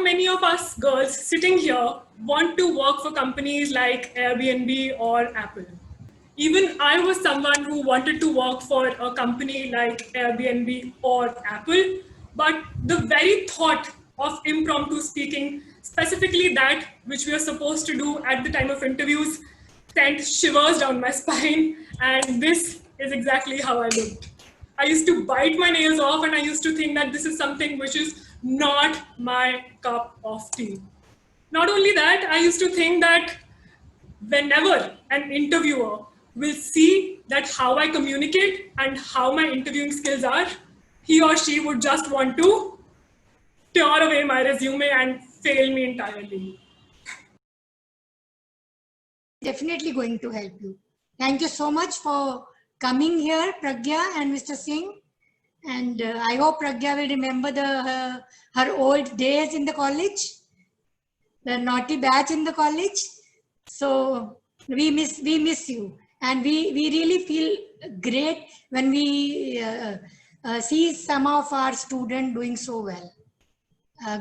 many of us girls sitting here want to work for companies like Airbnb or Apple. Even I was someone who wanted to work for a company like Airbnb or Apple, but the very thought of impromptu speaking, specifically that which we are supposed to do at the time of interviews, sent shivers down my spine, and this is exactly how I looked. I used to bite my nails off, and I used to think that this is something which is not my cup of tea. Not only that, I used to think that whenever an interviewer will see that how I communicate and how my interviewing skills are, he or she would just want to tear away my resume and fail me entirely. Definitely going to help you. Thank you so much for coming here, Pragya and Mr. Singh. And I hope Pragya will remember her old days in the college, the naughty batch in the college. So we miss you, and we really feel great when we see some of our students doing so well.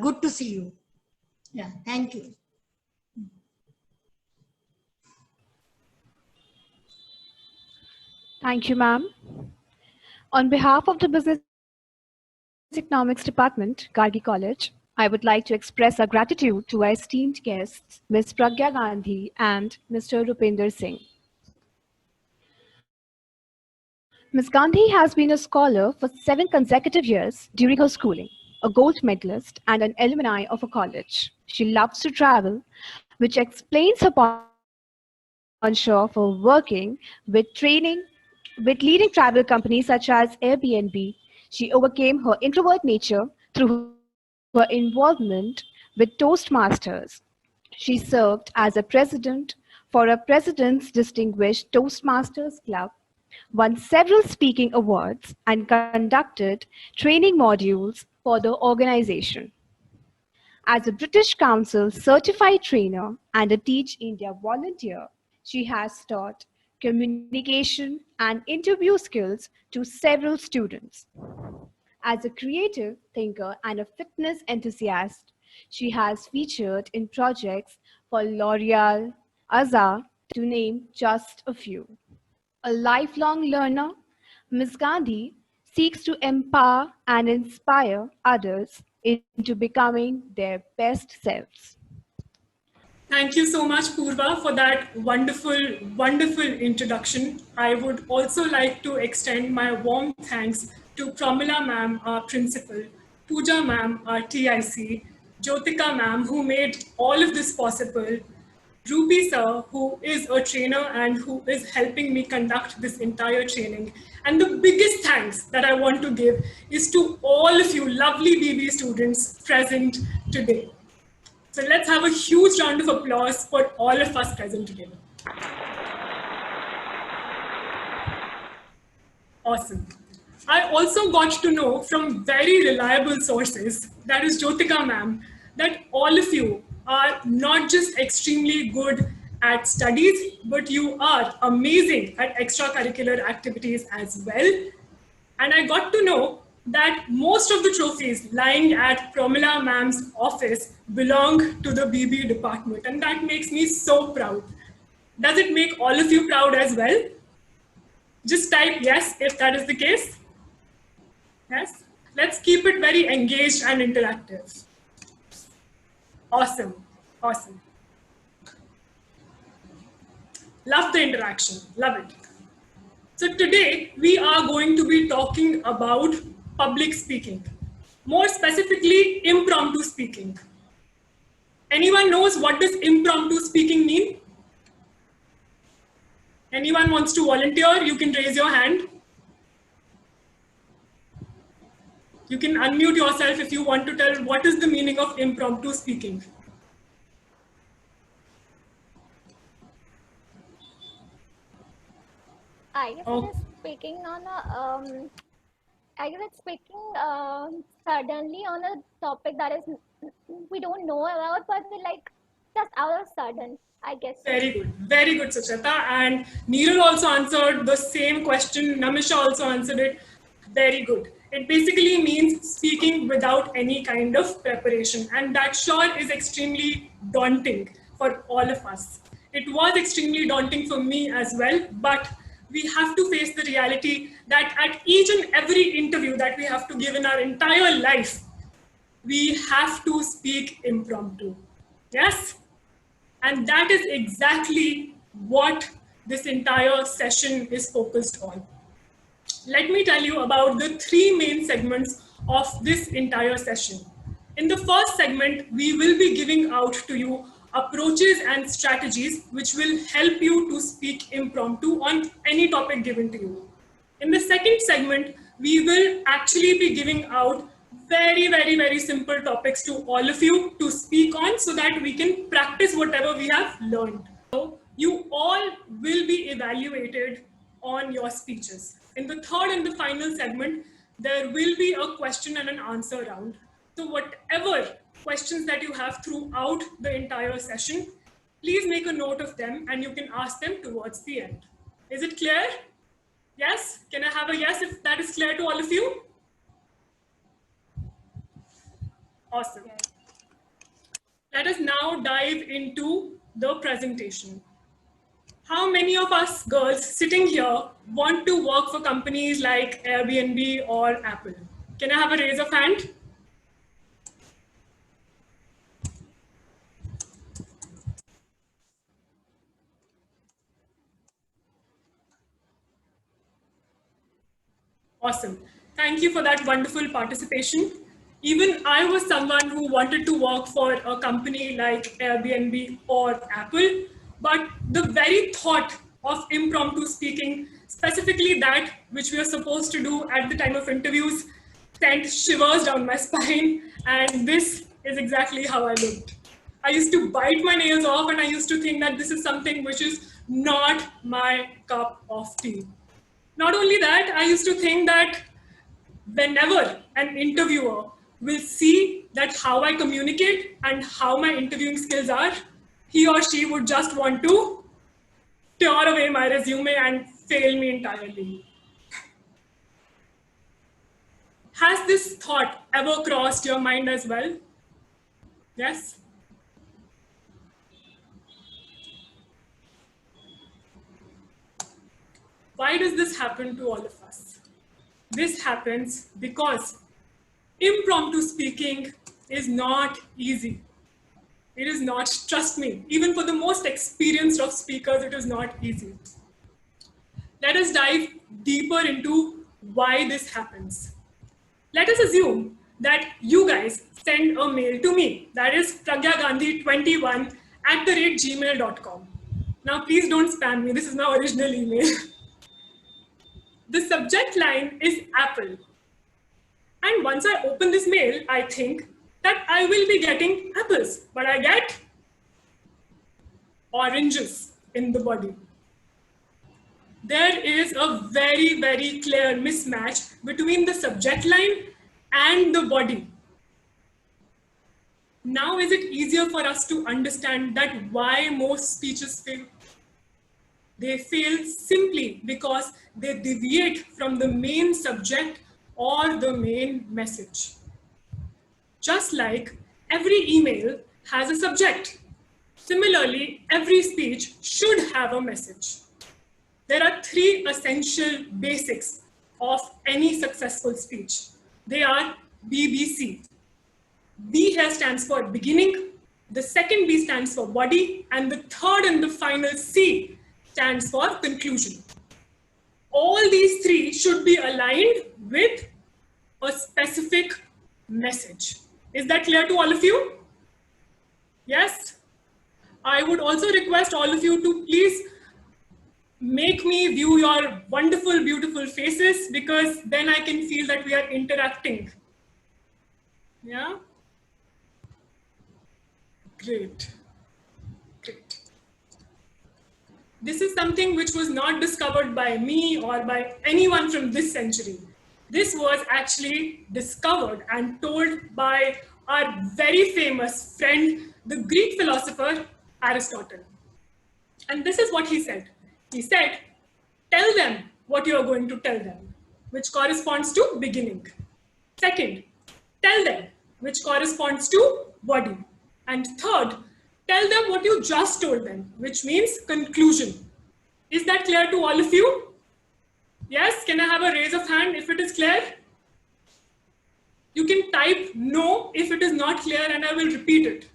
Good to see you. Yeah, thank you. Thank you, ma'am. On behalf of the Business Economics Department, Gargi College, I would like to express our gratitude to our esteemed guests, Ms. Pragya Gandhi and Mr. Rupinder Singh. Ms. Gandhi has been a scholar for 7 consecutive years during her schooling, a gold medalist and an alumni of a college. She loves to travel, which explains her penchant for working with leading travel companies such as Airbnb. She overcame her introvert nature through her involvement with Toastmasters. She served as a president for a President's Distinguished Toastmasters Club, won several speaking awards, and conducted training modules for the organization. As a British Council certified trainer and a Teach India volunteer, she has taught communication and interview skills to several students. As a creative thinker and a fitness enthusiast, she has featured in projects for L'Oreal, Azar, to name just a few. A lifelong learner, Ms. Gandhi seeks to empower and inspire others into becoming their best selves. Thank you so much, Purva, for that wonderful, wonderful introduction. I would also like to extend my warm thanks to Pramila ma'am, our principal, Pooja ma'am, our TIC, Jyotika ma'am, who made all of this possible, Rupi sir, who is a trainer and who is helping me conduct this entire training. And the biggest thanks that I want to give is to all of you lovely BB students present today. So let's have a huge round of applause for all of us present today. Awesome. I also got to know from very reliable sources, that is Jyotika ma'am, that all of you are not just extremely good at studies, but you are amazing at extracurricular activities as well. And I got to know that most of the trophies lying at Pramila ma'am's office belong to the BB department, and that makes me so proud. Does it make all of you proud as well? Just type yes if that is the case. Yes? Let's keep it very engaged and interactive. Awesome. Awesome. Love the interaction. Love it. So today we are going to be talking about public speaking. More specifically, impromptu speaking. Anyone knows what does impromptu speaking mean? Anyone wants to volunteer? You can raise your hand. You can unmute yourself if you want to tell what is the meaning of impromptu speaking. I guess it is speaking on a, I guess it's speaking suddenly on a topic that is we don't know about, but we like just out of sudden, I guess. Very good, Sucheta. And Neeral also answered the same question. Namisha also answered it. Very good. It basically means speaking without any kind of preparation. And that sure is extremely daunting for all of us. It was extremely daunting for me as well, but we have to face the reality that at each and every interview that we have to give in our entire life, we have to speak impromptu. Yes? And that is exactly what this entire session is focused on. Let me tell you about the three main segments of this entire session. In the first segment, we will be giving out to you approaches and strategies which will help you to speak impromptu on any topic given to you. In the second segment, we will actually be giving out very simple topics to all of you to speak on so that we can practice whatever we have learned. So you all will be evaluated on your speeches. In the third and the final segment, there will be a question and an answer round. So whatever questions that you have throughout the entire session, please make a note of them and you can ask them towards the end. Is it clear? Yes? Can I have a yes if that is clear to all of you? Awesome. Let us now dive into the presentation. How many of us girls sitting here want to work for companies like Airbnb or Apple? Can I have a raise of hand? Awesome. Thank you for that wonderful participation. Even I was someone who wanted to work for a company like Airbnb or Apple, but the very thought of impromptu speaking, specifically that which we are supposed to do at the time of interviews, sent shivers down my spine, and this is exactly how I looked. I used to bite my nails off and I used to think that this is something which is not my cup of tea. Not only that, I used to think that whenever an interviewer will see that how I communicate and how my interviewing skills are, he or she would just want to tear away my resume and fail me entirely. Has this thought ever crossed your mind as well? Yes? Why does this happen to all of us? This happens because impromptu speaking is not easy. It is not, trust me, even for the most experienced of speakers, it is not easy. Let us dive deeper into why this happens. Let us assume that you guys send a mail to me, that is pragyagandhi21@gmail.com. Now please don't spam me, this is my original email. The subject line is Apple. And once I open this mail, I think that I will be getting apples, but I get oranges in the body. There is a very clear mismatch between the subject line and the body. Now is it easier for us to understand that why most speeches fail? They fail simply because they deviate from the main subject or the main message. Just like every email has a subject, similarly, every speech should have a message. There are three essential basics of any successful speech. They are BBC. B here stands for beginning, the second B stands for body, and the third and the final C stands for conclusion. All these three should be aligned with a specific message. Is that clear to all of you? Yes? I would also request all of you to please make me view your wonderful, beautiful faces, because then I can feel that we are interacting. Yeah? Great. Great. This is something which was not discovered by me or by anyone from this century. This was actually discovered and told by our very famous friend, the Greek philosopher Aristotle. And this is what he said. He said, tell them what you are going to tell them. which corresponds to beginning. Second, tell them, which corresponds to body. And third, tell them what you just told them, which means conclusion. Is that clear to all of you? Yes? Can I have a raise of hand if it is clear? You can type no if it is not clear and I will repeat it.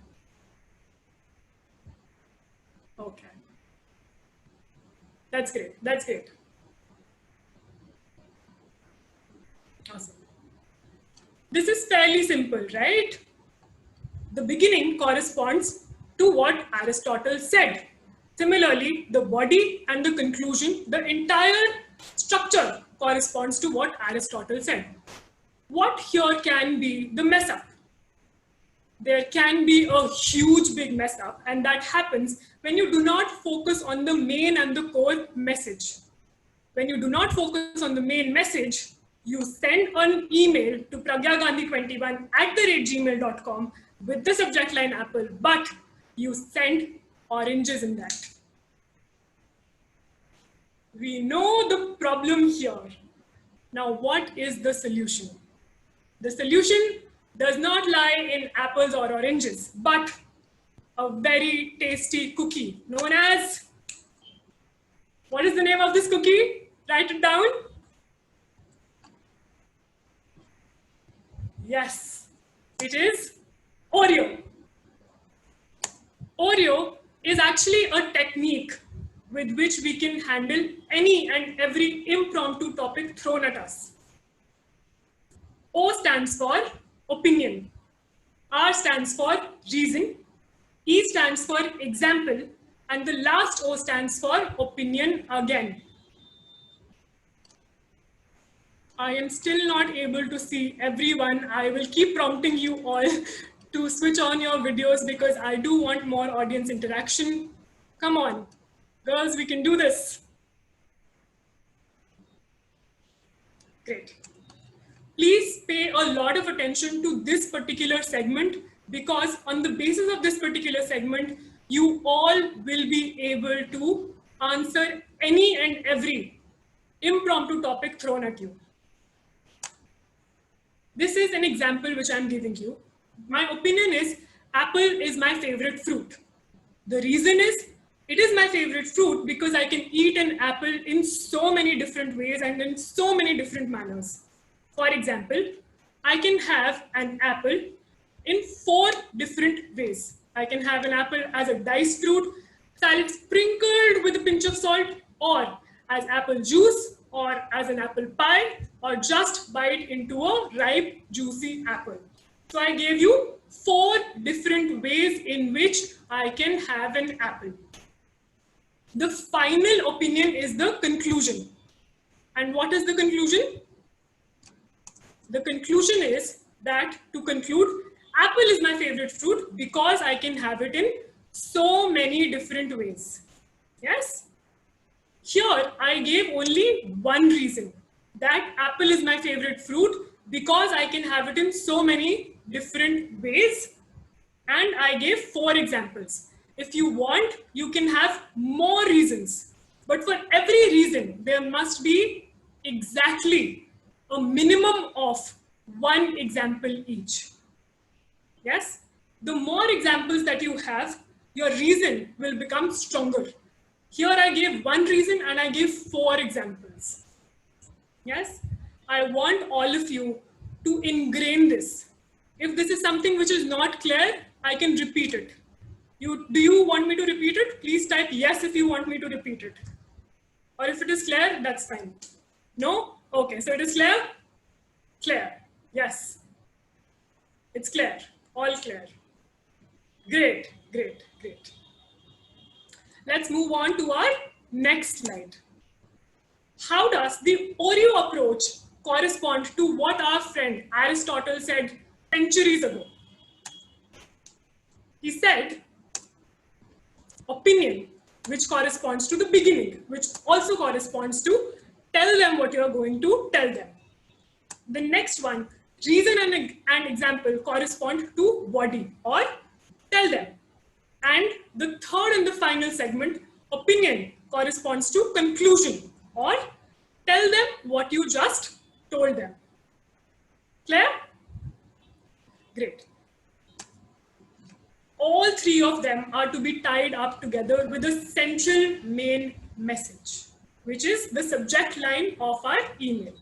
Okay. That's great. That's great. Awesome. This is fairly simple, right? The beginning corresponds to what Aristotle said. Similarly, the body and the conclusion, the entire structure corresponds to what Aristotle said. What here can be the mess up? There can be a huge big mess up, and that happens when you do not focus on the main and the core message. When you do not focus on the main message, you send an email to pragyagandhi21@gmail.com with the subject line apple, but you send oranges in that. We know the problem here. Now, what is the solution? The solution does not lie in apples or oranges, but a very tasty cookie known as, what is the name of this cookie? Write it down. Yes, it is Oreo. Oreo is actually a technique with which we can handle any and every impromptu topic thrown at us. O stands for opinion. R stands for reason. E stands for example. And the last O stands for opinion again. I am still not able to see everyone. I will keep prompting you all to switch on your videos because I do want more audience interaction. Come on, girls, we can do this. Great. Please pay a lot of attention to this particular segment because on the basis of this particular segment, you all will be able to answer any and every impromptu topic thrown at you. This is an example which I'm giving you. My opinion is apple is my favorite fruit. The reason is it is my favorite fruit because I can eat an apple in so many different ways and in so many different manners. For example, I can have an apple in 4 different ways. I can have an apple as a diced fruit, salad sprinkled with a pinch of salt, or as apple juice, or as an apple pie, or just bite into a ripe, juicy apple. So I gave you 4 different ways in which I can have an apple. The final opinion is the conclusion. And what is the conclusion? The conclusion is that, to conclude, apple is my favorite fruit because I can have it in so many different ways. Yes? Here, I gave only one reason, that apple is my favorite fruit because I can have it in so many different ways. And I gave 4 examples. If you want, you can have more reasons. But for every reason, there must be exactly a minimum of 1 example each. Yes? The more examples that you have, your reason will become stronger. Here I gave 1 reason and I gave 4 examples. Yes? I want all of you to ingrain this. If this is something which is not clear, I can repeat it. Do you want me to repeat it? Please type yes if you want me to repeat it. Or if it is clear, that's fine. No? Okay, so it is clear? Clear. Yes. It's clear. All clear. Great, great, great. Let's move on to our next slide. How does the Oreo approach correspond to what our friend Aristotle said centuries ago? He said, opinion, which corresponds to the beginning, which also corresponds to tell them what you're going to tell them. The next one, reason and example correspond to body or tell them. And the third and the final segment, opinion, corresponds to conclusion or tell them what you just told them. Clear? Great. All three of them are to be tied up together with a central main message, which is the subject line of our email.